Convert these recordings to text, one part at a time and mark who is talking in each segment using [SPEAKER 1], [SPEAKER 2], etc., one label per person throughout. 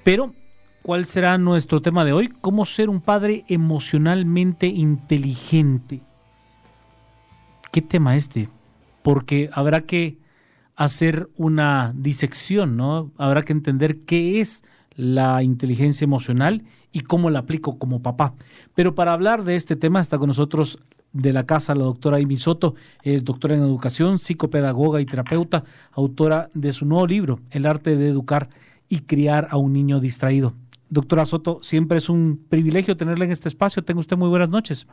[SPEAKER 1] Pero, ¿cuál será nuestro tema de hoy? ¿Cómo ser un padre emocionalmente inteligente? ¿Qué tema este? Porque habrá que hacer una disección, ¿no? Habrá que entender qué es la inteligencia emocional y cómo la aplico como papá. Pero para hablar de este tema está con nosotros de la casa la doctora Amy Soto. Es doctora en educación, psicopedagoga y terapeuta, autora de su nuevo libro, El arte de educar y criar a un niño distraído. Doctora Soto, siempre es un privilegio tenerla en este espacio. Tenga usted muy buenas noches.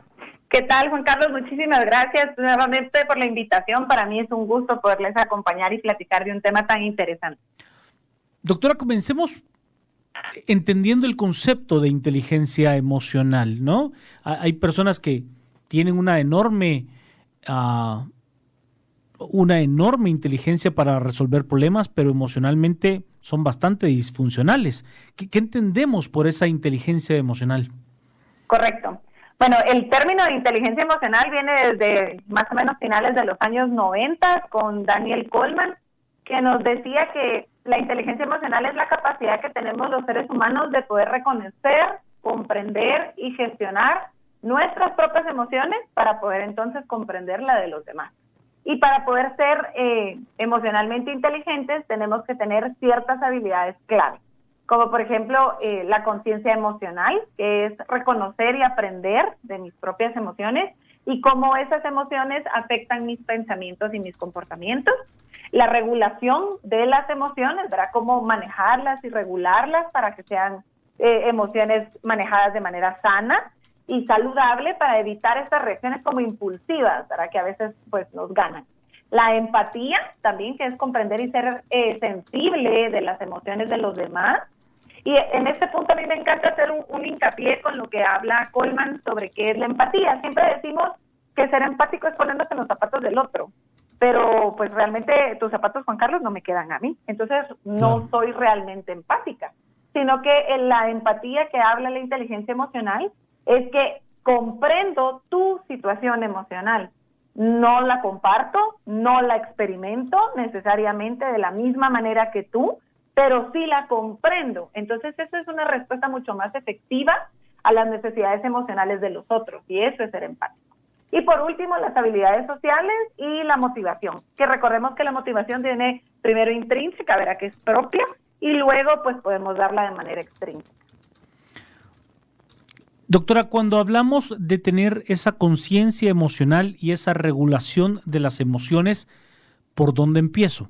[SPEAKER 2] ¿Qué tal, Juan Carlos? Muchísimas gracias nuevamente por la invitación. Para mí es un gusto poderles acompañar y platicar de un tema tan interesante.
[SPEAKER 1] Doctora, comencemos entendiendo el concepto de inteligencia emocional, ¿no? Hay personas que tienen una enorme inteligencia para resolver problemas, pero emocionalmente son bastante disfuncionales. ¿Qué entendemos por esa inteligencia emocional?
[SPEAKER 2] Correcto. Bueno, el término de inteligencia emocional viene desde más o menos finales de los años 90 con Daniel Goleman, que nos decía que la inteligencia emocional es la capacidad que tenemos los seres humanos de poder reconocer, comprender y gestionar nuestras propias emociones para poder entonces comprender la de los demás. Y para poder ser emocionalmente inteligentes tenemos que tener ciertas habilidades clave, como por ejemplo la conciencia emocional, que es reconocer y aprender de mis propias emociones y cómo esas emociones afectan mis pensamientos y mis comportamientos. La regulación de las emociones, ¿verdad? Cómo manejarlas y regularlas para que sean emociones manejadas de manera sana y saludable para evitar estas reacciones como impulsivas, ¿verdad? Que a veces pues nos ganan. La empatía también, que es comprender y ser sensible de las emociones de los demás. Y en este punto a mí me encanta hacer un hincapié con lo que habla Goleman sobre qué es la empatía. Siempre decimos que ser empático es ponernos en los zapatos del otro, pero pues realmente tus zapatos, Juan Carlos, no me quedan a mí. Entonces no soy realmente empática, sino que la empatía que habla la inteligencia emocional es que comprendo tu situación emocional. No la comparto, no la experimento necesariamente de la misma manera que tú, pero sí la comprendo. Entonces, esa es una respuesta mucho más efectiva a las necesidades emocionales de los otros, y eso es ser empático. Y por último, las habilidades sociales y la motivación, que recordemos que la motivación viene primero intrínseca, verá que es propia, y luego pues podemos darla de manera extrínseca.
[SPEAKER 1] Doctora, cuando hablamos de tener esa conciencia emocional y esa regulación de las emociones, ¿por dónde empiezo?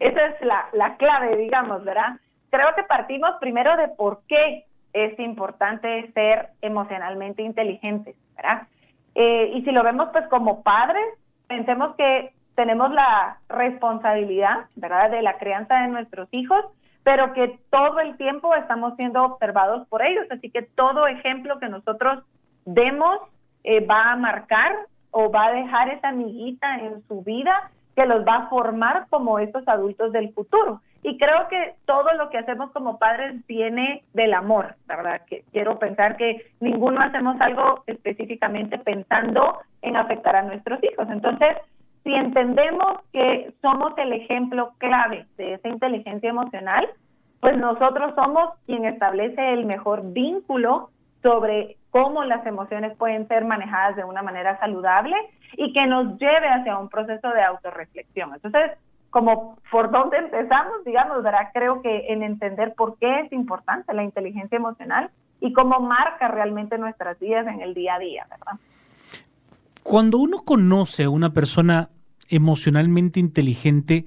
[SPEAKER 2] Esa es la clave, digamos, ¿verdad? Creo que partimos primero de por qué es importante ser emocionalmente inteligentes, ¿verdad? Y si lo vemos pues como padres, pensemos que tenemos la responsabilidad, ¿verdad?, de la crianza de nuestros hijos, pero que todo el tiempo estamos siendo observados por ellos, así que todo ejemplo que nosotros demos va a marcar o va a dejar esa miguita en su vida que los va a formar como estos adultos del futuro. Y creo que todo lo que hacemos como padres viene del amor, la verdad, que quiero pensar que ninguno hacemos algo específicamente pensando en afectar a nuestros hijos. Entonces, si entendemos que somos el ejemplo clave de esa inteligencia emocional, pues nosotros somos quien establece el mejor vínculo sobre cómo las emociones pueden ser manejadas de una manera saludable y que nos lleve hacia un proceso de autorreflexión. Entonces, como por dónde empezamos, digamos, ¿verdad? Creo que en entender por qué es importante la inteligencia emocional y cómo marca realmente nuestras vidas en el día a día, ¿verdad?
[SPEAKER 1] Cuando uno conoce a una persona emocionalmente inteligente,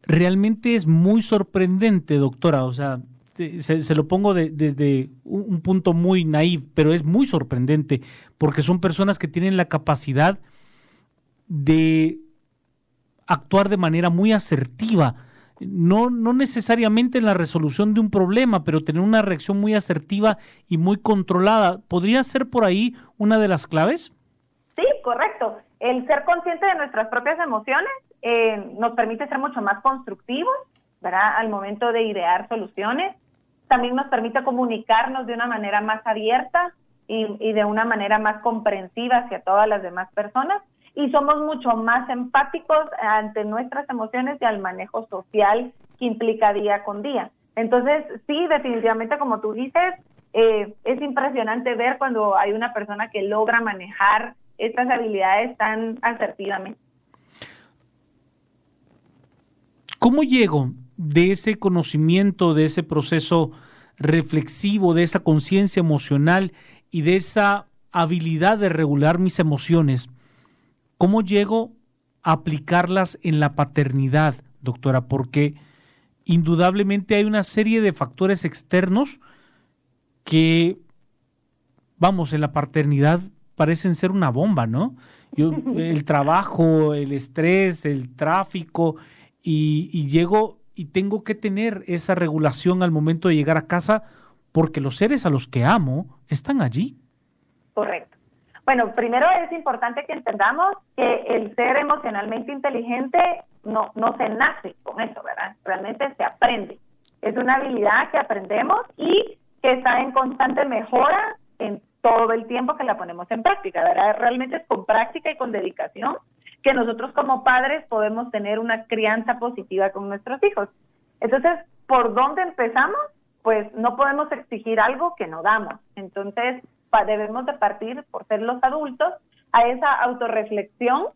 [SPEAKER 1] realmente es muy sorprendente, doctora. O sea, se lo pongo desde un punto muy naif, pero es muy sorprendente porque son personas que tienen la capacidad de actuar de manera muy asertiva, no necesariamente en la resolución de un problema, pero tener una reacción muy asertiva y muy controlada. ¿Podría ser por ahí una de las claves?
[SPEAKER 2] Sí, correcto. El ser consciente de nuestras propias emociones nos permite ser mucho más constructivos, ¿verdad?, al momento de idear soluciones. También nos permite comunicarnos de una manera más abierta y de una manera más comprensiva hacia todas las demás personas. Y somos mucho más empáticos ante nuestras emociones y al manejo social que implica día con día. Entonces, sí, definitivamente, como tú dices, es impresionante ver cuando hay una persona que logra manejar estas habilidades tan asertivamente.
[SPEAKER 1] ¿Cómo llego de ese conocimiento, de ese proceso reflexivo, de esa conciencia emocional y de esa habilidad de regular mis emociones? ¿Cómo llego a aplicarlas en la paternidad, doctora? Porque indudablemente hay una serie de factores externos que, vamos, en la paternidad parecen ser una bomba, ¿no? El trabajo, el estrés, el tráfico, y llego y tengo que tener esa regulación al momento de llegar a casa porque los seres a los que amo están allí.
[SPEAKER 2] Correcto. Bueno, primero es importante que entendamos que el ser emocionalmente inteligente no se nace con eso, ¿verdad? Realmente se aprende. Es una habilidad que aprendemos y que está en constante mejora en todo el tiempo que la ponemos en práctica, ¿verdad? Realmente es con práctica y con dedicación que nosotros como padres podemos tener una crianza positiva con nuestros hijos. Entonces, ¿por dónde empezamos? Pues no podemos exigir algo que no damos. Entonces, debemos de partir, por ser los adultos, a esa autorreflexión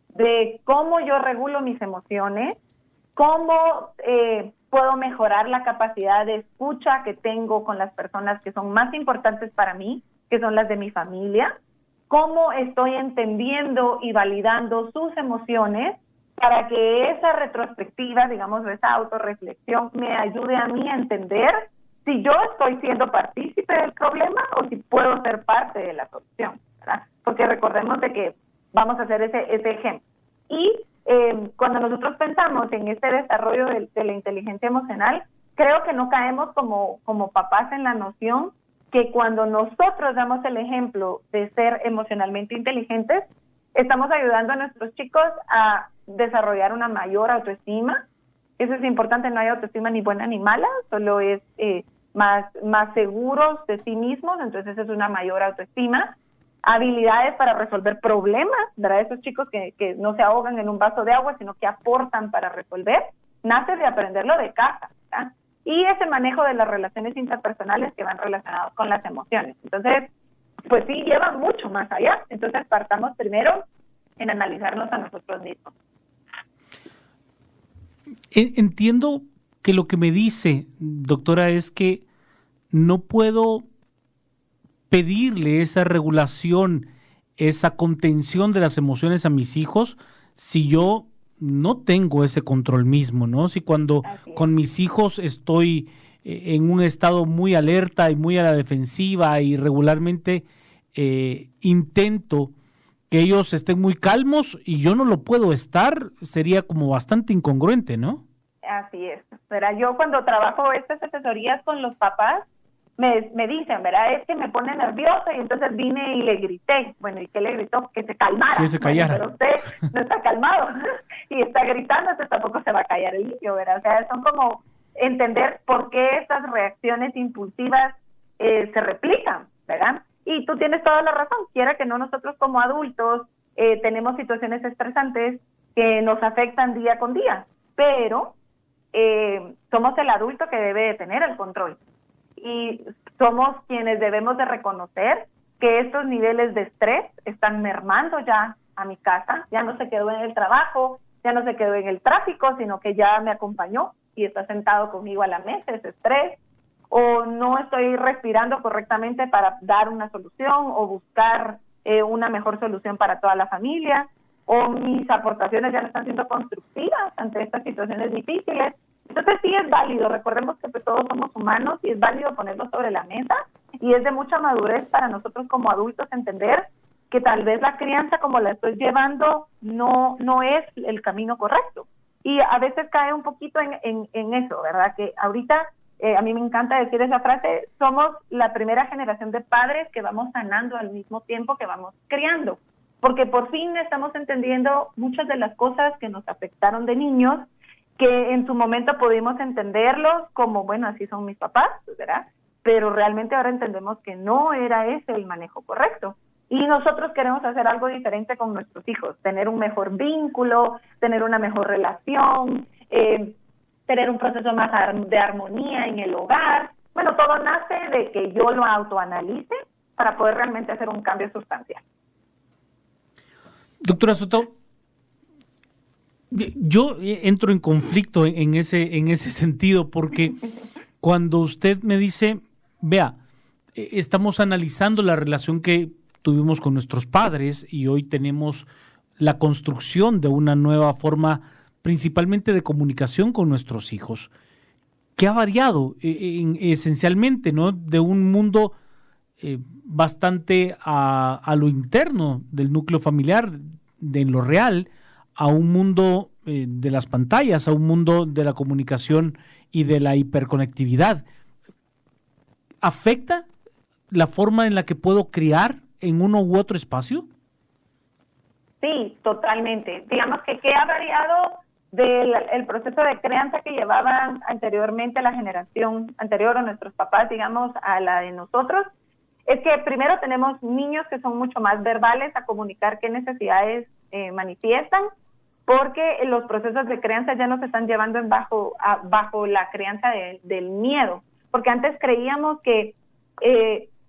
[SPEAKER 2] de cómo yo regulo mis emociones, cómo puedo mejorar la capacidad de escucha que tengo con las personas que son más importantes para mí, que son las de mi familia, cómo estoy entendiendo y validando sus emociones para que esa retrospectiva, digamos, esa autorreflexión me ayude a mí a entender si yo estoy siendo partícipe del problema o si puedo ser parte de la solución, ¿verdad? Porque recordemos de que vamos a hacer ese ejemplo. Y cuando nosotros pensamos en este desarrollo de la inteligencia emocional, creo que no caemos como papás en la noción que cuando nosotros damos el ejemplo de ser emocionalmente inteligentes, estamos ayudando a nuestros chicos a desarrollar una mayor autoestima. Eso es importante, no hay autoestima ni buena ni mala, solo es más seguros de sí mismos, entonces es una mayor autoestima. Habilidades para resolver problemas, ¿verdad? Esos chicos que no se ahogan en un vaso de agua, sino que aportan para resolver, nace de aprenderlo de casa, ¿verdad? Y ese manejo de las relaciones interpersonales que van relacionados con las emociones. Entonces, pues sí, lleva mucho más allá. Entonces, partamos primero en analizarnos a nosotros mismos.
[SPEAKER 1] Entiendo que lo que me dice, doctora, es que no puedo pedirle esa regulación, esa contención de las emociones a mis hijos si yo no tengo ese control mismo, ¿no? Si cuando con mis hijos estoy en un estado muy alerta y muy a la defensiva y regularmente intento que ellos estén muy calmos y yo no lo puedo estar, sería como bastante incongruente, ¿no?
[SPEAKER 2] Así es. Verá, yo cuando trabajo estas asesorías con los papás, me dicen, ¿verdad? Es que me pone nerviosa y entonces vine y le grité. Bueno, ¿y qué le gritó? Que se calmara.
[SPEAKER 1] Que se callara.
[SPEAKER 2] Bueno, pero usted no está calmado y está gritando, entonces tampoco se va a callar el niño, ¿verdad? O sea, son como entender por qué estas reacciones impulsivas se replican, ¿verdad? Y tú tienes toda la razón. Quiera que no, nosotros como adultos tenemos situaciones estresantes que nos afectan día con día, pero somos el adulto que debe de tener el control. Y somos quienes debemos de reconocer que estos niveles de estrés están mermando ya a mi casa, ya no se quedó en el trabajo, ya no se quedó en el tráfico, sino que ya me acompañó y está sentado conmigo a la mesa, ese estrés, o no estoy respirando correctamente para dar una solución o buscar una mejor solución para toda la familia, o mis aportaciones ya no están siendo constructivas ante estas situaciones difíciles. Entonces sí es válido, recordemos que pues, todos somos humanos y es válido ponerlo sobre la mesa y es de mucha madurez para nosotros como adultos entender que tal vez la crianza como la estoy llevando no es el camino correcto. Y a veces cae un poquito en eso, ¿verdad? Que ahorita, a mí me encanta decir esa frase, somos la primera generación de padres que vamos sanando al mismo tiempo que vamos criando, porque por fin estamos entendiendo muchas de las cosas que nos afectaron de niños, que en su momento pudimos entenderlos como, bueno, así son mis papás, ¿verdad? Pero realmente ahora entendemos que no era ese el manejo correcto. Y nosotros queremos hacer algo diferente con nuestros hijos, tener un mejor vínculo, tener una mejor relación, tener un proceso más de armonía en el hogar. Bueno, todo nace de que yo lo autoanalice para poder realmente hacer un cambio sustancial.
[SPEAKER 1] Doctora Soto, yo entro en conflicto en ese sentido, porque cuando usted me dice, vea, estamos analizando la relación que tuvimos con nuestros padres y hoy tenemos la construcción de una nueva forma, principalmente de comunicación con nuestros hijos, que ha variado esencialmente, ¿no? De un mundo bastante a lo interno del núcleo familiar, de lo real, a un mundo de las pantallas, a un mundo de la comunicación y de la hiperconectividad. ¿Afecta la forma en la que puedo criar en uno u otro espacio?
[SPEAKER 2] Sí, totalmente. Digamos que ha variado del proceso de crianza que llevaban anteriormente la generación anterior a nuestros papás, digamos, a la de nosotros. Es que primero tenemos niños que son mucho más verbales a comunicar qué necesidades manifiestan, porque los procesos de crianza ya no se están llevando bajo la crianza del miedo, porque antes creíamos que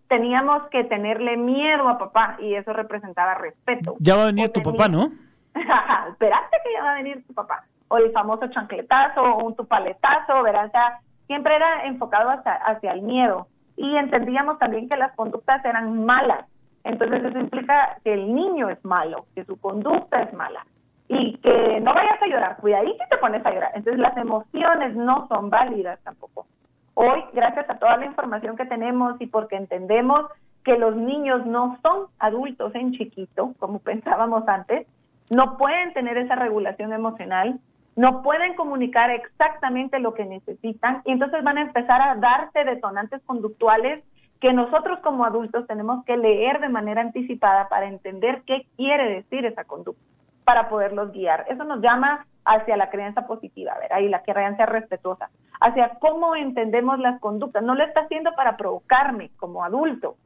[SPEAKER 2] teníamos que tenerle miedo a papá y eso representaba respeto.
[SPEAKER 1] Ya va a venir tu papá, ¿no?
[SPEAKER 2] Esperaste que ya va a venir tu papá. O el famoso chancletazo o un tupaletazo, ¿verdad? O sea, siempre era enfocado hacia el miedo. Y entendíamos también que las conductas eran malas. Entonces eso implica que el niño es malo, que su conducta es mala. Y que no vayas a llorar, cuidadito si te pones a llorar. Entonces las emociones no son válidas tampoco. Hoy, gracias a toda la información que tenemos y porque entendemos que los niños no son adultos en chiquito, como pensábamos antes, no pueden tener esa regulación emocional, no pueden comunicar exactamente lo que necesitan y entonces van a empezar a darse detonantes conductuales que nosotros como adultos tenemos que leer de manera anticipada para entender qué quiere decir esa conducta, para poderlos guiar. Eso nos llama hacia la crianza positiva, ¿verdad? Y la crianza respetuosa, hacia cómo entendemos las conductas. No lo está haciendo para provocarme como adulto,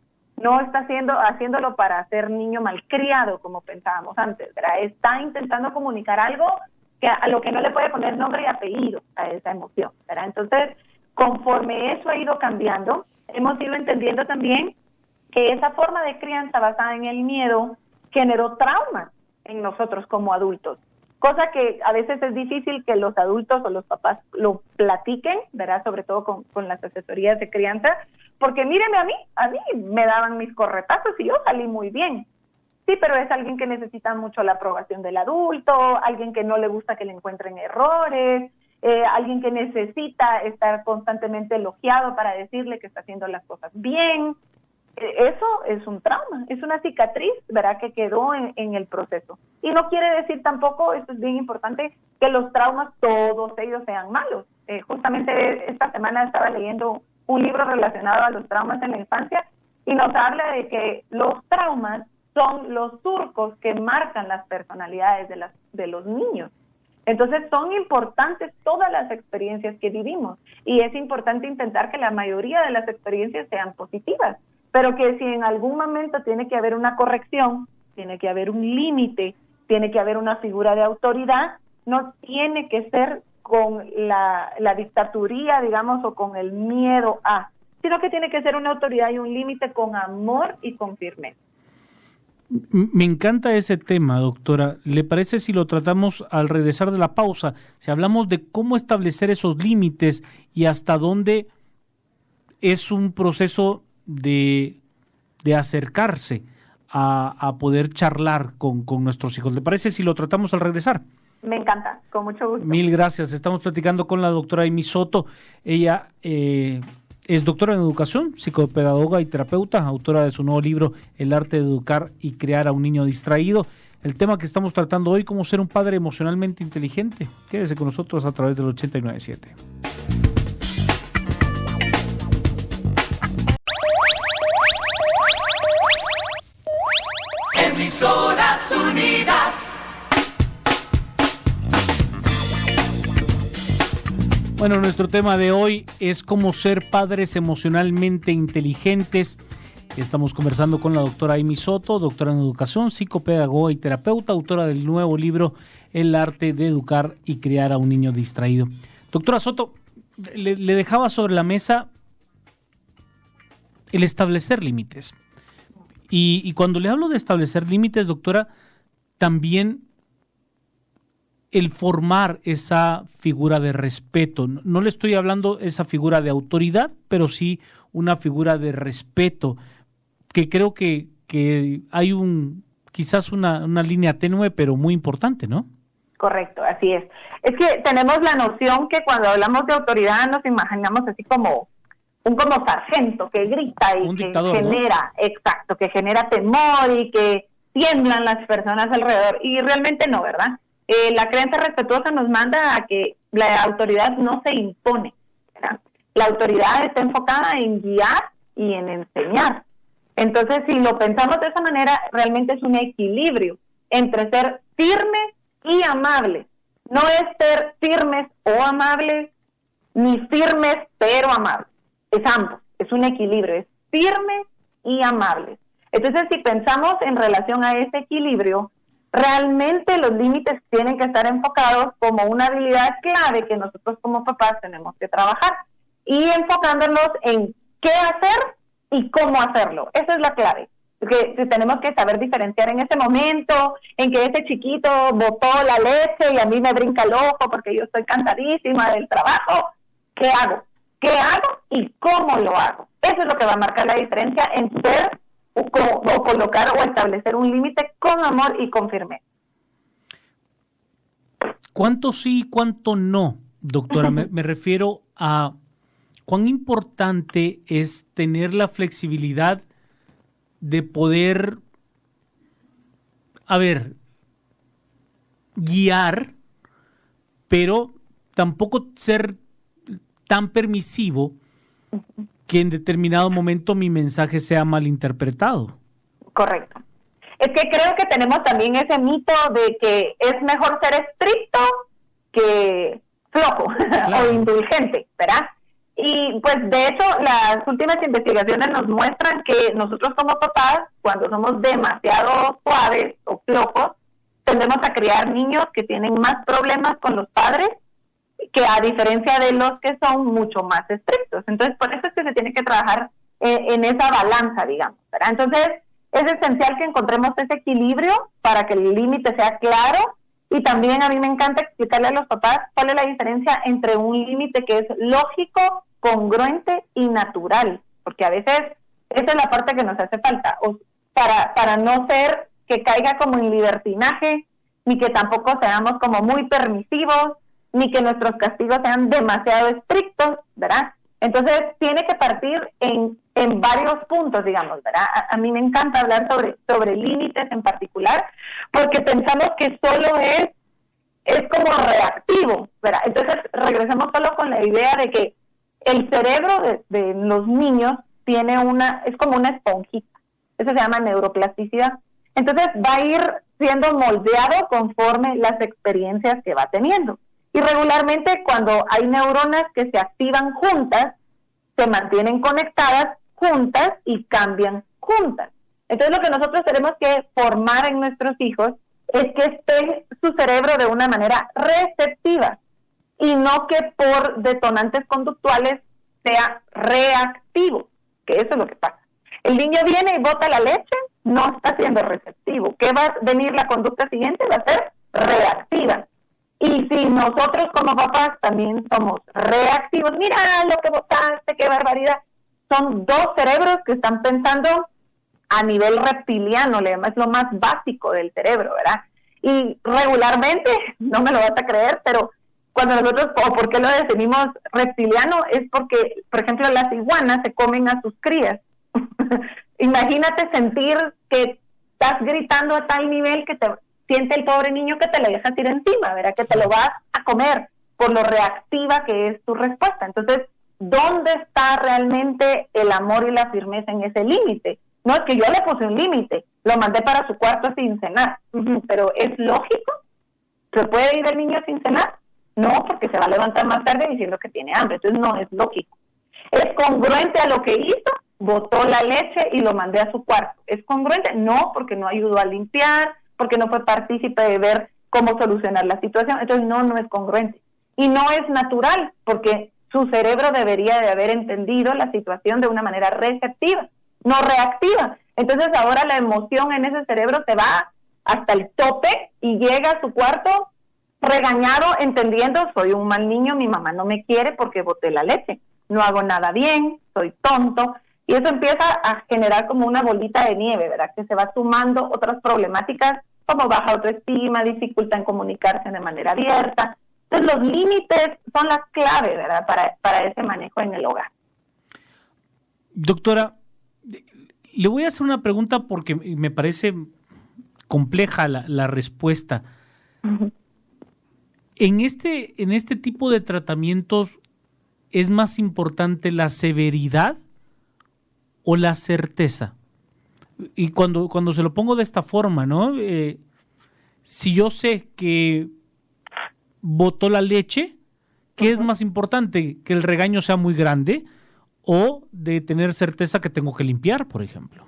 [SPEAKER 2] no está haciéndolo para ser niño malcriado como pensábamos antes, ¿verdad? Está intentando comunicar algo a lo que no le puede poner nombre y apellido a esa emoción, ¿verdad? Entonces, conforme eso ha ido cambiando, hemos ido entendiendo también que esa forma de crianza basada en el miedo generó traumas en nosotros como adultos, cosa que a veces es difícil que los adultos o los papás lo platiquen, ¿verdad? Sobre todo con las asesorías de crianza, porque míreme a mí me daban mis corretazos y yo salí muy bien. Sí, pero es alguien que necesita mucho la aprobación del adulto, alguien que no le gusta que le encuentren errores, alguien que necesita estar constantemente elogiado para decirle que está haciendo las cosas bien. Eso es un trauma, es una cicatriz, ¿verdad?, que quedó en el proceso. Y no quiere decir tampoco, esto es bien importante, que los traumas, todos ellos sean malos. Justamente esta semana estaba leyendo un libro relacionado a los traumas en la infancia y nos habla de que los traumas son los surcos que marcan las personalidades de los niños. Entonces son importantes todas las experiencias que vivimos y es importante intentar que la mayoría de las experiencias sean positivas, pero que si en algún momento tiene que haber una corrección, tiene que haber un límite, tiene que haber una figura de autoridad, no tiene que ser con la dictaturía, digamos, o con el miedo sino que tiene que ser una autoridad y un límite con amor y con firmeza.
[SPEAKER 1] Me encanta ese tema, doctora. ¿Le parece si lo tratamos al regresar de la pausa? Si hablamos de cómo establecer esos límites y hasta dónde es un proceso de acercarse a poder charlar con nuestros hijos. ¿Le parece si lo tratamos al regresar?
[SPEAKER 2] Me encanta, con mucho gusto.
[SPEAKER 1] Mil gracias. Estamos platicando con la doctora Amy Soto. Ella es doctora en educación, psicopedagoga y terapeuta, autora de su nuevo libro El arte de educar y crear a un niño distraído. El tema que estamos tratando hoy, cómo ser un padre emocionalmente inteligente. Quédese con nosotros a través del 89.7.
[SPEAKER 3] Emisoras Unidas.
[SPEAKER 1] Bueno, nuestro tema de hoy es cómo ser padres emocionalmente inteligentes. Estamos conversando con la doctora Amy Soto, doctora en educación, psicopedagoga y terapeuta, autora del nuevo libro El arte de educar y crear a un niño distraído. Doctora Soto, le dejaba sobre la mesa el establecer límites. Y cuando le hablo de establecer límites, doctora, también el formar esa figura de respeto. No le estoy hablando esa figura de autoridad, pero sí una figura de respeto, que creo que hay quizás una línea tenue, pero muy importante, ¿no?
[SPEAKER 2] Correcto, así es. Es que tenemos la noción que cuando hablamos de autoridad nos imaginamos así como sargento que grita y
[SPEAKER 1] un
[SPEAKER 2] que
[SPEAKER 1] dictador,
[SPEAKER 2] genera, ¿no? Exacto, que genera temor y que tiemblan las personas alrededor. Y realmente no, ¿verdad? La creencia respetuosa nos manda a que la autoridad no se impone, ¿verdad? La autoridad está enfocada en guiar y en enseñar. Entonces, si lo pensamos de esa manera, realmente es un equilibrio entre ser firmes y amables. No es ser firmes o amables, ni firmes pero amables. Es ambos, es un equilibrio, es firmes y amables. Entonces, si pensamos en relación a ese equilibrio, realmente los límites tienen que estar enfocados como una habilidad clave que nosotros como papás tenemos que trabajar y enfocándonos en qué hacer y cómo hacerlo. Esa es la clave. Porque tenemos que saber diferenciar en ese momento en que ese chiquito botó la leche y a mí me brinca el ojo porque yo estoy cansadísima del trabajo. ¿Qué hago? ¿Qué hago y cómo lo hago? Eso es lo que va a marcar la diferencia en ser o colocar o establecer un límite con amor y con firmeza.
[SPEAKER 1] ¿Cuánto sí y cuánto no, doctora? Me refiero a cuán importante es tener la flexibilidad de poder, guiar, pero tampoco ser tan permisivo que en determinado momento mi mensaje sea malinterpretado.
[SPEAKER 2] Correcto. Es que creo que tenemos también ese mito de que es mejor ser estricto que flojo, claro, o indulgente, ¿verdad? Y pues de hecho las últimas investigaciones nos muestran que nosotros como papás, cuando somos demasiado suaves o flojos, tendemos a criar niños que tienen más problemas con los padres que a diferencia de los que son mucho más estrictos. Entonces, por eso es que se tiene que trabajar en esa balanza, digamos, ¿verdad? Entonces, es esencial que encontremos ese equilibrio para que el límite sea claro y también a mí me encanta explicarle a los papás cuál es la diferencia entre un límite que es lógico, congruente y natural, porque a veces esa es la parte que nos hace falta, para no ser que caiga como en libertinaje, ni que tampoco seamos como muy permisivos, ni que nuestros castigos sean demasiado estrictos, ¿verdad? Entonces, tiene que partir en varios puntos, digamos, ¿verdad? A mí me encanta hablar sobre límites en particular, porque pensamos que solo es como reactivo, ¿verdad? Entonces, regresamos solo con la idea de que el cerebro de los niños es como una esponjita. Eso se llama neuroplasticidad. Entonces, va a ir siendo moldeado conforme las experiencias que va teniendo. Y regularmente cuando hay neuronas que se activan juntas, se mantienen conectadas juntas y cambian juntas. Entonces lo que nosotros tenemos que formar en nuestros hijos es que esté su cerebro de una manera receptiva y no que por detonantes conductuales sea reactivo, que eso es lo que pasa. El niño viene y bota la leche, no está siendo receptivo. ¿Qué va a venir la conducta siguiente? Va a ser reactiva. Y si nosotros como papás también somos reactivos, mira lo que botaste, qué barbaridad, son dos cerebros que están pensando a nivel reptiliano, es lo más básico del cerebro, ¿verdad? Y regularmente, no me lo vas a creer, pero cuando nosotros, o por qué lo definimos reptiliano, es porque, por ejemplo, las iguanas se comen a sus crías. Imagínate sentir que estás gritando a tal nivel que siente el pobre niño que te le dejas ir encima, ¿verdad? Que te lo vas a comer por lo reactiva que es tu respuesta. Entonces, ¿dónde está realmente el amor y la firmeza en ese límite? No es que yo le puse un límite, lo mandé para su cuarto sin cenar, pero ¿es lógico? ¿Se puede ir el niño sin cenar? No, porque se va a levantar más tarde diciendo que tiene hambre, entonces no es lógico. ¿Es congruente a lo que hizo? Botó la leche y lo mandé a su cuarto. ¿Es congruente? No, porque no ayudó a limpiar, porque no fue partícipe de ver cómo solucionar la situación. Entonces no es congruente. y no es natural, porque su cerebro debería de haber entendido la situación de una manera receptiva, no reactiva. Entonces ahora la emoción en ese cerebro se va hasta el tope y llega a su cuarto regañado, entendiendo, soy un mal niño, mi mamá no me quiere porque boté la leche, no hago nada bien, soy tonto, y eso empieza a generar como una bolita de nieve, ¿verdad? Que se va sumando otras problemáticas como baja autoestima, dificultad en comunicarse de manera abierta. Entonces los límites son la clave, ¿verdad? Para ese manejo en el hogar.
[SPEAKER 1] Doctora, le voy a hacer una pregunta porque me parece compleja la respuesta.
[SPEAKER 2] Uh-huh.
[SPEAKER 1] En este tipo de tratamientos, ¿es más importante la severidad o la certeza? Y cuando se lo pongo de esta forma, ¿no? Si yo sé que botó la leche, ¿qué es más importante? ¿Que el regaño sea muy grande o de tener certeza que tengo que limpiar, por ejemplo?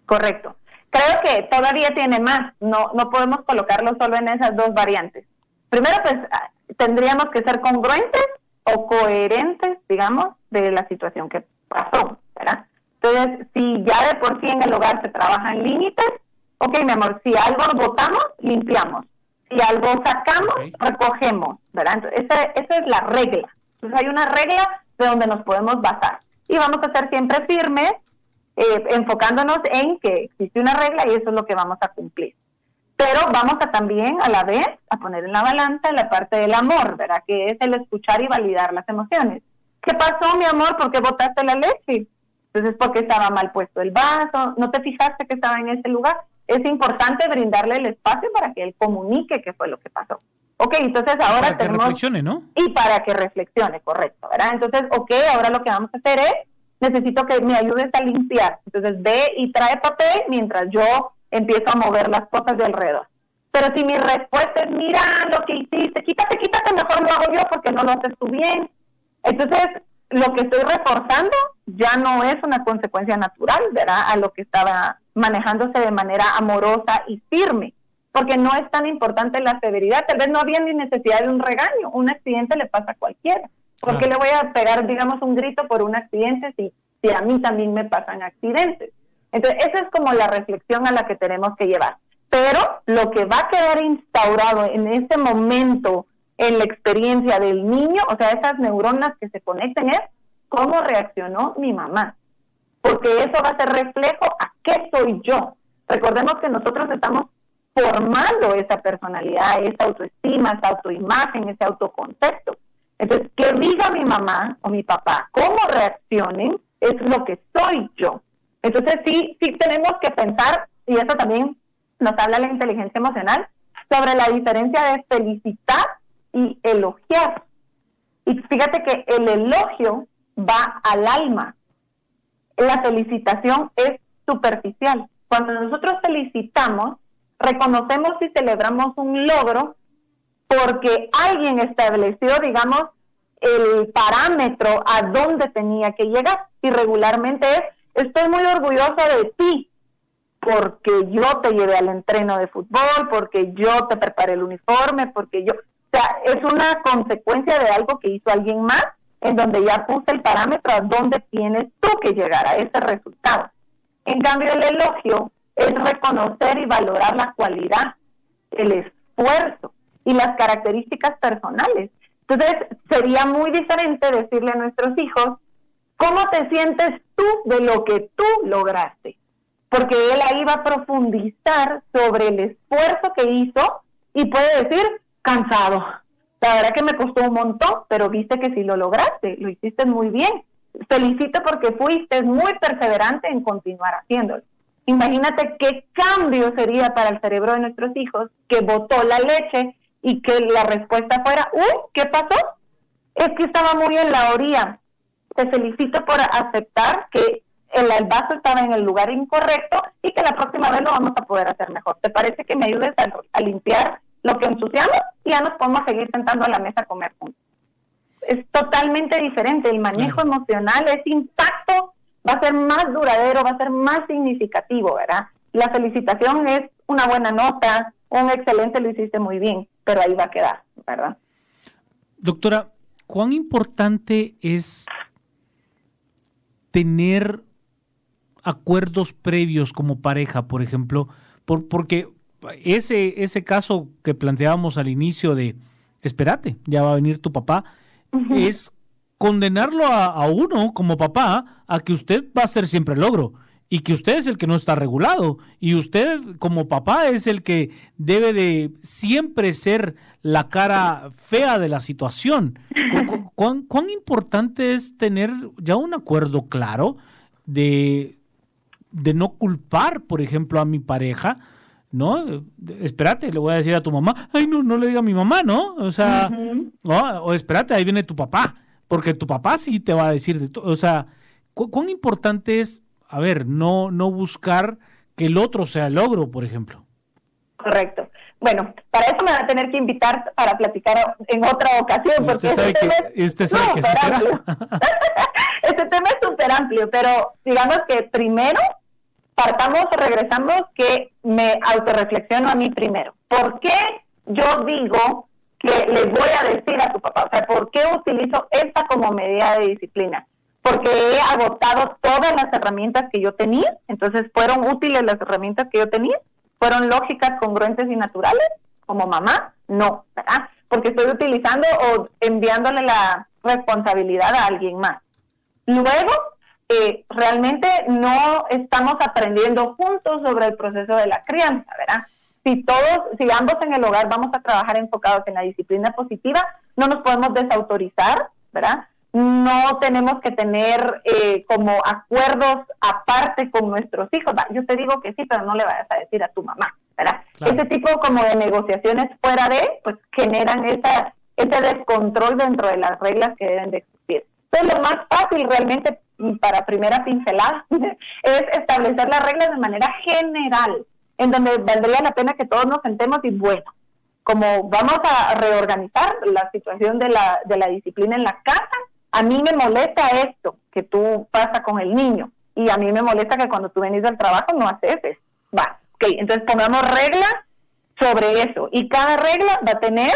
[SPEAKER 2] Correcto. Creo que todavía tiene más. No podemos colocarlo solo en esas dos variantes. Primero, pues, tendríamos que ser congruentes o coherentes, digamos, de la situación que pasó, ¿verdad? Entonces, si ya de por sí en el hogar se trabajan límites, ok, mi amor, si algo botamos, limpiamos. Si algo sacamos, recogemos, ¿verdad? Entonces, esa es la regla. Entonces, hay una regla de donde nos podemos basar. Y vamos a ser siempre firmes, enfocándonos en que existe una regla y eso es lo que vamos a cumplir. Pero vamos a también, a la vez, a poner en la balanza la parte del amor, ¿verdad? Que es el escuchar y validar las emociones. ¿Qué pasó, mi amor? ¿Por qué botaste la leche? Entonces, porque estaba mal puesto el vaso, no te fijaste que estaba en ese lugar. Es importante brindarle el espacio para que él comunique qué fue lo que pasó. Ok, entonces ahora
[SPEAKER 1] para tenemos... Para que reflexione, ¿no?
[SPEAKER 2] Y para que reflexione, correcto, ¿verdad? Entonces, ok, ahora lo que vamos a hacer es, necesito que me ayudes a limpiar. Entonces, ve y trae papel mientras yo empiezo a mover las cosas de alrededor. Pero si mi respuesta es, mira lo que hiciste, quítate, mejor lo hago yo porque no lo haces tú bien. Entonces, lo que estoy reforzando ya no es una consecuencia natural, ¿verdad? A lo que estaba manejándose de manera amorosa y firme, porque no es tan importante la severidad. Tal vez no había ni necesidad de un regaño, un accidente le pasa a cualquiera. ¿Por qué le voy a pegar, digamos, un grito por un accidente si a mí también me pasan accidentes? Entonces, esa es como la reflexión a la que tenemos que llevar. Pero lo que va a quedar instaurado en ese momento en la experiencia del niño, o sea, esas neuronas que se conecten, es cómo reaccionó mi mamá. Porque eso va a ser reflejo a qué soy yo. Recordemos que nosotros estamos formando esa personalidad, esa autoestima, esa autoimagen, ese autoconcepto. Entonces, que diga mi mamá o mi papá, cómo reaccionen, es lo que soy yo. Entonces, sí tenemos que pensar, y eso también nos habla la inteligencia emocional, sobre la diferencia de felicitar y elogiar. Y fíjate que el elogio va al alma. La felicitación es superficial. Cuando nosotros felicitamos, reconocemos y celebramos un logro porque alguien estableció, digamos, el parámetro a dónde tenía que llegar. Y regularmente es, estoy muy orgullosa de ti porque yo te llevé al entreno de fútbol, porque yo te preparé el uniforme, porque yo... O sea, es una consecuencia de algo que hizo alguien más, en donde ya puse el parámetro a dónde tienes tú que llegar a ese resultado. En cambio, el elogio es reconocer y valorar la cualidad, el esfuerzo y las características personales. Entonces, sería muy diferente decirle a nuestros hijos, ¿cómo te sientes tú de lo que tú lograste? Porque él ahí va a profundizar sobre el esfuerzo que hizo y puede decir, cansado. La verdad que me costó un montón, pero viste que sí lo lograste, lo hiciste muy bien. Felicito porque fuiste muy perseverante en continuar haciéndolo. Imagínate qué cambio sería para el cerebro de nuestros hijos que botó la leche y que la respuesta fuera, ¿qué pasó? Es que estaba muy en la orilla. Te felicito por aceptar que el vaso estaba en el lugar incorrecto y que la próxima vez lo vamos a poder hacer mejor. ¿Te parece que me ayudes a limpiar lo que ensuciamos? Y ya nos podemos seguir sentando a la mesa a comer juntos. Es totalmente diferente. El manejo emocional, ese impacto va a ser más duradero, va a ser más significativo, ¿verdad? La felicitación es una buena nota, un excelente, lo hiciste muy bien, pero ahí va a quedar, ¿verdad?
[SPEAKER 1] Doctora, ¿cuán importante es tener acuerdos previos como pareja, por ejemplo? Porque ese caso que planteábamos al inicio de, espérate, ya va a venir tu papá, es condenarlo a uno como papá a que usted va a ser siempre el logro y que usted es el que no está regulado y usted como papá es el que debe de siempre ser la cara fea de la situación. ¿Cuán importante es tener ya un acuerdo claro de no culpar, por ejemplo, a mi pareja? ¿No? Espérate, le voy a decir a tu mamá, ay, no le diga a mi mamá, ¿no? O sea, o espérate, ahí viene tu papá, porque tu papá sí te va a decir de todo. O sea, ¿cuán importante es, a ver, no buscar que el otro sea el logro, por ejemplo?
[SPEAKER 2] Correcto. Bueno, para eso me va a tener que invitar para platicar en otra ocasión, porque
[SPEAKER 1] usted sabe que sí será.
[SPEAKER 2] Este tema es súper amplio, pero digamos que primero regresamos que me autorreflexiono a mí primero. ¿Por qué yo digo que le voy a decir a tu papá? O sea, ¿por qué utilizo esta como medida de disciplina? Porque he agotado todas las herramientas que yo tenía, entonces ¿fueron útiles las herramientas que yo tenía? ¿Fueron lógicas, congruentes y naturales como mamá? No, ¿verdad? Porque estoy utilizando o enviándole la responsabilidad a alguien más. Luego, realmente no estamos aprendiendo juntos sobre el proceso de la crianza, ¿verdad? Si ambos en el hogar vamos a trabajar enfocados en la disciplina positiva, no nos podemos desautorizar, ¿verdad? No tenemos que tener como acuerdos aparte con nuestros hijos. Yo te digo que sí, pero no le vayas a decir a tu mamá, ¿verdad? Claro. Ese tipo como de negociaciones fuera pues generan ese descontrol dentro de las reglas que deben de existir. Entonces, lo más fácil realmente para primera pincelada es establecer las reglas de manera general, en donde valdría la pena que todos nos sentemos y bueno, como vamos a reorganizar la situación de la disciplina en la casa, a mí me molesta esto que tú pasa con el niño y a mí me molesta que cuando tú venís del trabajo no haces eso. Entonces pongamos reglas sobre eso y cada regla va a tener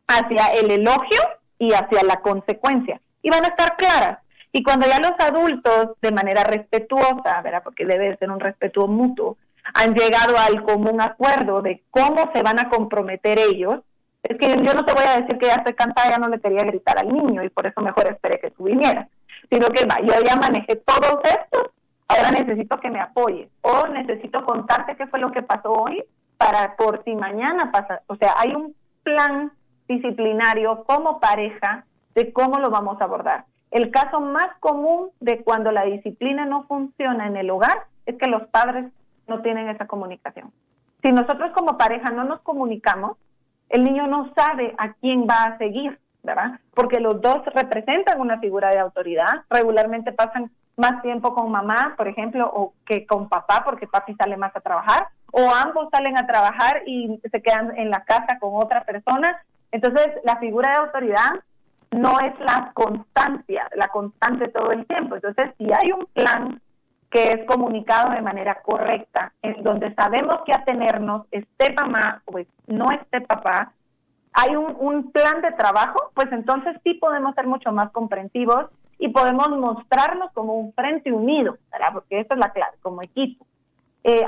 [SPEAKER 2] hacia el elogio y hacia la consecuencia y van a estar claras. Y cuando ya los adultos, de manera respetuosa, ¿verdad? Porque debe ser un respeto mutuo, han llegado al común acuerdo de cómo se van a comprometer ellos, es que yo no te voy a decir que ya estoy cansada, ya no le quería gritar al niño y por eso mejor esperé que tú vinieras, sino que yo ya manejé todos estos, ahora necesito que me apoyes o necesito contarte qué fue lo que pasó hoy para por si mañana pasa. O sea, hay un plan disciplinario como pareja de cómo lo vamos a abordar. El caso más común de cuando la disciplina no funciona en el hogar es que los padres no tienen esa comunicación. Si nosotros como pareja no nos comunicamos, el niño no sabe a quién va a seguir, ¿verdad? Porque los dos representan una figura de autoridad. Regularmente pasan más tiempo con mamá, por ejemplo, o que con papá, porque papi sale más a trabajar, o ambos salen a trabajar y se quedan en la casa con otra persona. Entonces, la figura de autoridad no es la constante todo el tiempo. Entonces, si hay un plan que es comunicado de manera correcta, en donde sabemos qué atenernos, esté mamá o no esté papá, hay un plan de trabajo, pues entonces sí podemos ser mucho más comprensivos y podemos mostrarnos como un frente unido, ¿verdad? Porque esa es la clave, como equipo.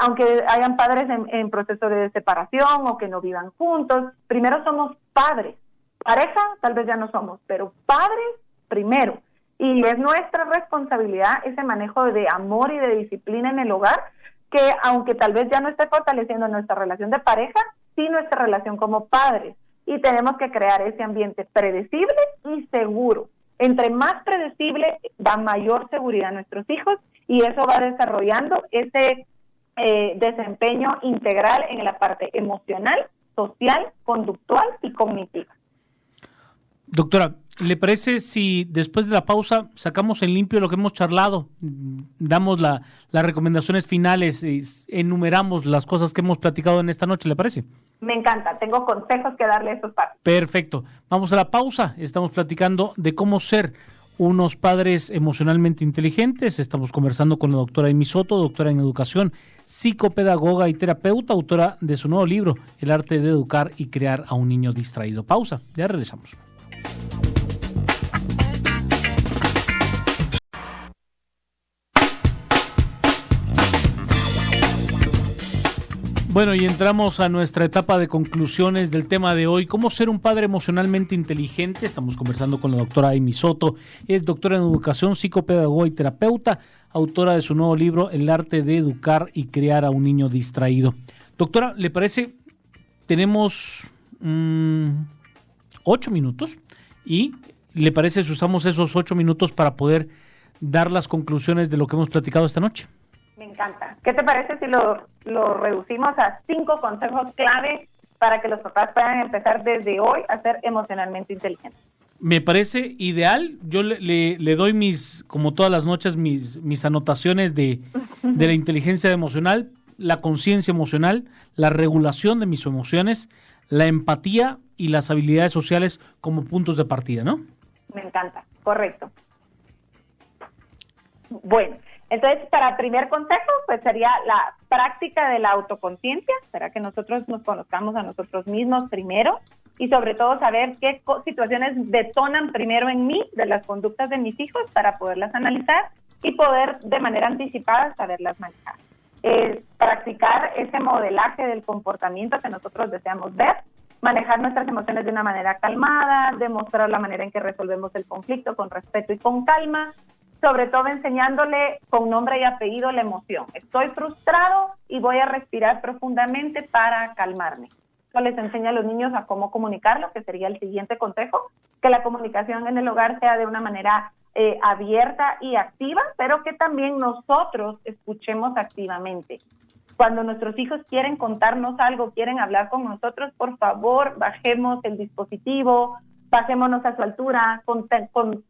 [SPEAKER 2] Aunque hayan padres en proceso de separación o que no vivan juntos, primero somos padres. Pareja tal vez ya no somos, pero padres primero. Y es nuestra responsabilidad ese manejo de amor y de disciplina en el hogar, que aunque tal vez ya no esté fortaleciendo nuestra relación de pareja, sí nuestra relación como padres. Y tenemos que crear ese ambiente predecible y seguro. Entre más predecible, da mayor seguridad a nuestros hijos y eso va desarrollando ese desempeño integral en la parte emocional, social, conductual y cognitiva.
[SPEAKER 1] Doctora, ¿le parece si después de la pausa sacamos en limpio lo que hemos charlado, damos las recomendaciones finales, enumeramos las cosas que hemos platicado en esta noche? ¿Le parece?
[SPEAKER 2] Me encanta, tengo consejos que darle a esos padres.
[SPEAKER 1] Perfecto, vamos a la pausa, estamos platicando de cómo ser unos padres emocionalmente inteligentes. Estamos conversando con la doctora Amy Soto, doctora en educación, psicopedagoga y terapeuta, autora de su nuevo libro, El arte de educar y crear a un niño distraído. Pausa, ya regresamos. Bueno, y entramos a nuestra etapa de conclusiones del tema de hoy, cómo ser un padre emocionalmente inteligente. Estamos conversando con la doctora Amy Soto, es doctora en educación, psicopedagoga y terapeuta, autora de su nuevo libro, El arte de educar y criar a un niño distraído. Doctora, ¿le parece? Tenemos 8 minutos y ¿le parece si usamos esos 8 minutos para poder dar las conclusiones de lo que hemos platicado esta noche?
[SPEAKER 2] Me encanta. ¿Qué te parece si lo reducimos a 5 consejos clave para que los papás puedan empezar desde hoy a ser emocionalmente inteligentes?
[SPEAKER 1] Me parece ideal. Yo le doy como todas las noches, mis anotaciones de la inteligencia emocional, la conciencia emocional, la regulación de mis emociones, la empatía y las habilidades sociales como puntos de partida, ¿no?
[SPEAKER 2] Me encanta, correcto. Bueno, entonces, para primer consejo, pues sería la práctica de la autoconciencia, para que nosotros nos conozcamos a nosotros mismos primero y sobre todo saber qué situaciones detonan primero en mí de las conductas de mis hijos para poderlas analizar y poder de manera anticipada saberlas manejar. Practicar ese modelaje del comportamiento que nosotros deseamos ver, manejar nuestras emociones de una manera calmada, demostrar la manera en que resolvemos el conflicto con respeto y con calma, sobre todo enseñándole con nombre y apellido la emoción. Estoy frustrado y voy a respirar profundamente para calmarme. Eso les enseña a los niños a cómo comunicarlo, que sería el siguiente consejo, que la comunicación en el hogar sea de una manera abierta y activa, pero que también nosotros escuchemos activamente. Cuando nuestros hijos quieren contarnos algo, quieren hablar con nosotros, por favor, bajemos el dispositivo, bajémonos a su altura,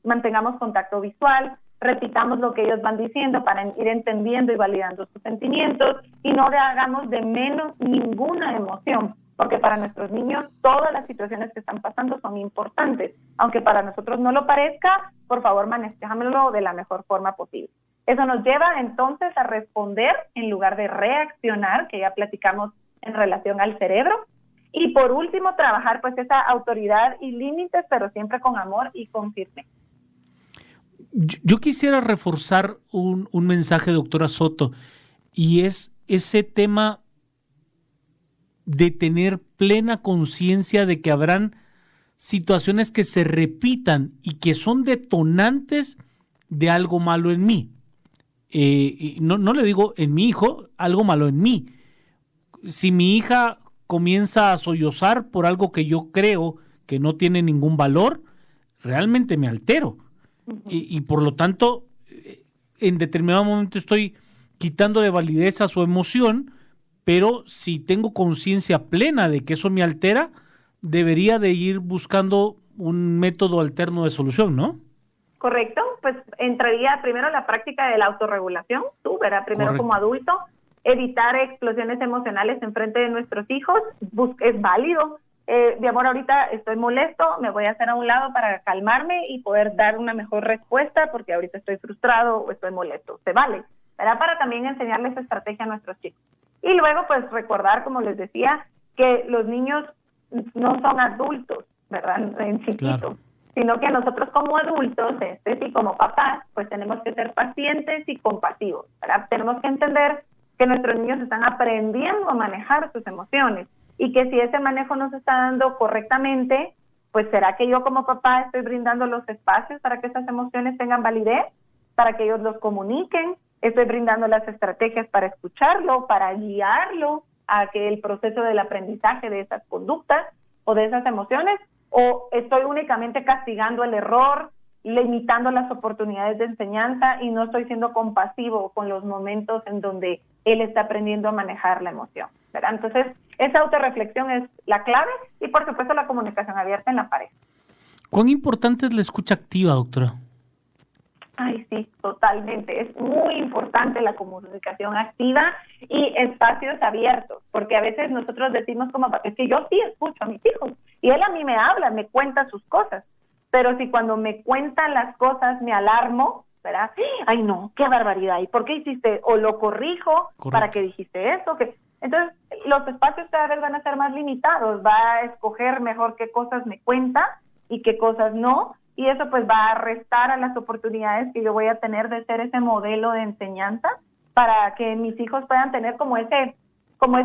[SPEAKER 2] mantengamos contacto visual, repitamos lo que ellos van diciendo para ir entendiendo y validando sus sentimientos y no hagamos de menos ninguna emoción, porque para nuestros niños todas las situaciones que están pasando son importantes. Aunque para nosotros no lo parezca, por favor manejámoslo de la mejor forma posible. Eso nos lleva entonces a responder en lugar de reaccionar, que ya platicamos en relación al cerebro. Y por último, trabajar pues esa autoridad y límites, pero siempre con amor y con firmeza.
[SPEAKER 1] Yo quisiera reforzar un mensaje, doctora Soto, y es ese tema de tener plena conciencia de que habrán situaciones que se repitan y que son detonantes de algo malo en mí. No le digo en mi hijo, algo malo en mí. Si mi hija comienza a sollozar por algo que yo creo que no tiene ningún valor, realmente me altero. Y por lo tanto, en determinado momento estoy quitando de validez a su emoción, pero si tengo conciencia plena de que eso me altera, debería de ir buscando un método alterno de solución, ¿no?
[SPEAKER 2] Correcto, pues entraría primero la práctica de la autorregulación, tú, ¿verdad? Primero correcto. Como adulto, evitar explosiones emocionales en frente de nuestros hijos, es válido. Mi amor, ahorita estoy molesto, me voy a hacer a un lado para calmarme y poder dar una mejor respuesta porque ahorita estoy frustrado o estoy molesto. Se vale, ¿verdad? Para también enseñarles esta estrategia a nuestros chicos. Y luego, pues, recordar, como les decía, que los niños no son adultos, ¿verdad? En chiquitos, claro. Sino que nosotros como adultos, y como papás, pues tenemos que ser pacientes y compasivos, ¿verdad? Tenemos que entender que nuestros niños están aprendiendo a manejar sus emociones y que si ese manejo no se está dando correctamente, pues será que yo como papá estoy brindando los espacios para que esas emociones tengan validez, para que ellos los comuniquen, estoy brindando las estrategias para escucharlo, para guiarlo a que el proceso del aprendizaje de esas conductas o de esas emociones, o estoy únicamente castigando el error, limitando las oportunidades de enseñanza y no estoy siendo compasivo con los momentos en donde él está aprendiendo a manejar la emoción, ¿verdad? Entonces, esa autorreflexión es la clave y, por supuesto, la comunicación abierta en la pareja.
[SPEAKER 1] ¿Cuán importante es la escucha activa, doctora?
[SPEAKER 2] Ay, sí, totalmente. Es muy importante la comunicación activa y espacios abiertos, porque a veces nosotros decimos como, es que yo sí escucho a mis hijos y él a mí me habla, me cuenta sus cosas, pero si cuando me cuentan las cosas me alarmo, ¿verdad? Ay, no, qué barbaridad, ¿y por qué hiciste? O lo corrijo. Correcto. Para que dijiste eso, que entonces los espacios cada vez van a ser más limitados, va a escoger mejor qué cosas me cuenta y qué cosas no, y eso pues va a restar a las oportunidades que yo voy a tener de ser ese modelo de enseñanza para que mis hijos puedan tener como ese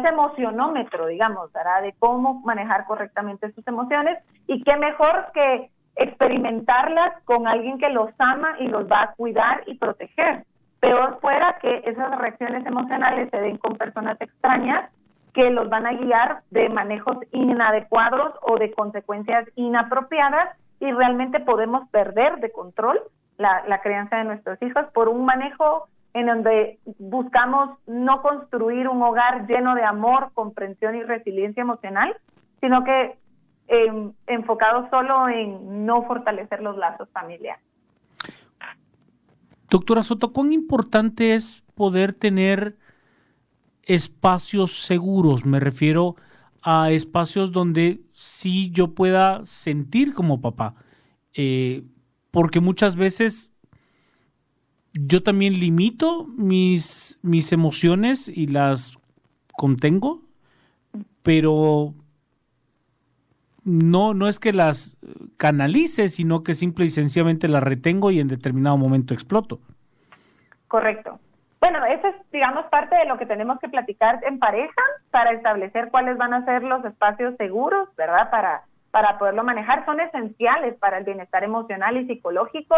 [SPEAKER 2] emocionómetro, digamos, ¿verdad? De cómo manejar correctamente sus emociones, y qué mejor que experimentarlas con alguien que los ama y los va a cuidar y proteger. Peor fuera que esas reacciones emocionales se den con personas extrañas que los van a guiar de manejos inadecuados o de consecuencias inapropiadas, y realmente podemos perder de control la crianza de nuestros hijos por un manejo en donde buscamos no construir un hogar lleno de amor, comprensión y resiliencia emocional, sino que enfocado solo en no fortalecer los lazos familiares.
[SPEAKER 1] Doctora Soto, ¿cuán importante es poder tener espacios seguros? Me refiero a espacios donde sí yo pueda sentir como papá, porque muchas veces yo también limito mis emociones y las contengo, pero no es que las canalice, sino que simple y sencillamente las retengo y en determinado momento exploto.
[SPEAKER 2] Correcto. Bueno, eso es, digamos, parte de lo que tenemos que platicar en pareja para establecer cuáles van a ser los espacios seguros, ¿verdad? Para poderlo manejar. Son esenciales para el bienestar emocional y psicológico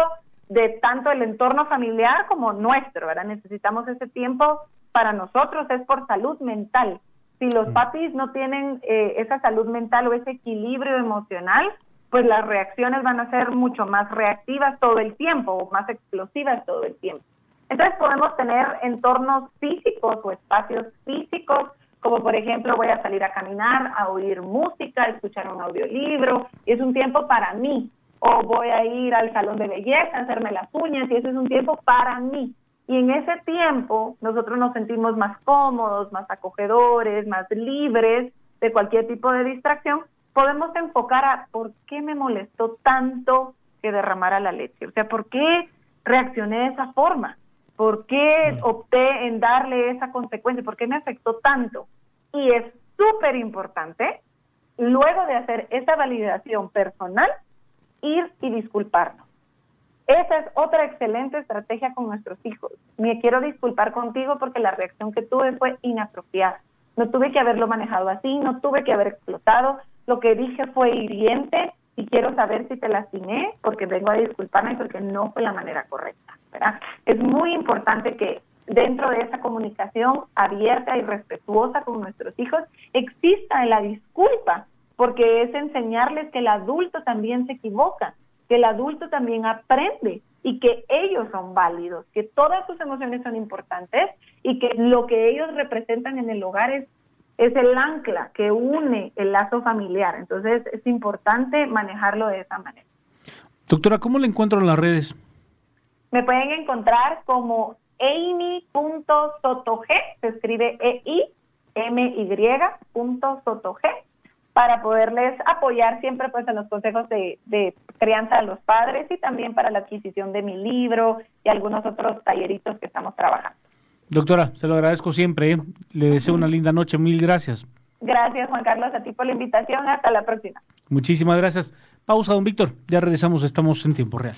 [SPEAKER 2] de tanto el entorno familiar como nuestro, ¿verdad? Necesitamos ese tiempo para nosotros, es por salud mental. Si los papis no tienen esa salud mental o ese equilibrio emocional, pues las reacciones van a ser mucho más reactivas todo el tiempo o más explosivas todo el tiempo. Entonces podemos tener entornos físicos o espacios físicos, como por ejemplo voy a salir a caminar, a oír música, a escuchar un audiolibro, y es un tiempo para mí. O voy a ir al salón de belleza, a hacerme las uñas, y ese es un tiempo para mí. Y en ese tiempo nosotros nos sentimos más cómodos, más acogedores, más libres de cualquier tipo de distracción. Podemos enfocar a por qué me molestó tanto que derramara la leche. O sea, ¿por qué reaccioné de esa forma? ¿Por qué opté en darle esa consecuencia? ¿Por qué me afectó tanto? Y es súper importante, luego de hacer esa validación personal, ir y disculparnos. Esa es otra excelente estrategia con nuestros hijos. Me quiero disculpar contigo porque la reacción que tuve fue inapropiada. No tuve que haberlo manejado así, no tuve que haber explotado. Lo que dije fue hiriente y quiero saber si te lastimé porque vengo a disculparme porque no fue la manera correcta, ¿verdad? Es muy importante que dentro de esa comunicación abierta y respetuosa con nuestros hijos exista la disculpa, porque es enseñarles que el adulto también se equivoca, que el adulto también aprende y que ellos son válidos, que todas sus emociones son importantes y que lo que ellos representan en el hogar es el ancla que une el lazo familiar. Entonces es importante manejarlo de esa manera.
[SPEAKER 1] Doctora, ¿cómo le encuentro en las redes?
[SPEAKER 2] Me pueden encontrar como Amy.sotog, se escribe EIMY.sotog, para poderles apoyar siempre pues en los consejos de crianza de los padres y también para la adquisición de mi libro y algunos otros talleritos que estamos trabajando.
[SPEAKER 1] Doctora, se lo agradezco siempre, ¿eh? Le deseo una linda noche, mil gracias.
[SPEAKER 2] Gracias, Juan Carlos, a ti por la invitación, hasta la próxima.
[SPEAKER 1] Muchísimas gracias. Pausa, don Víctor, ya regresamos, estamos en tiempo real.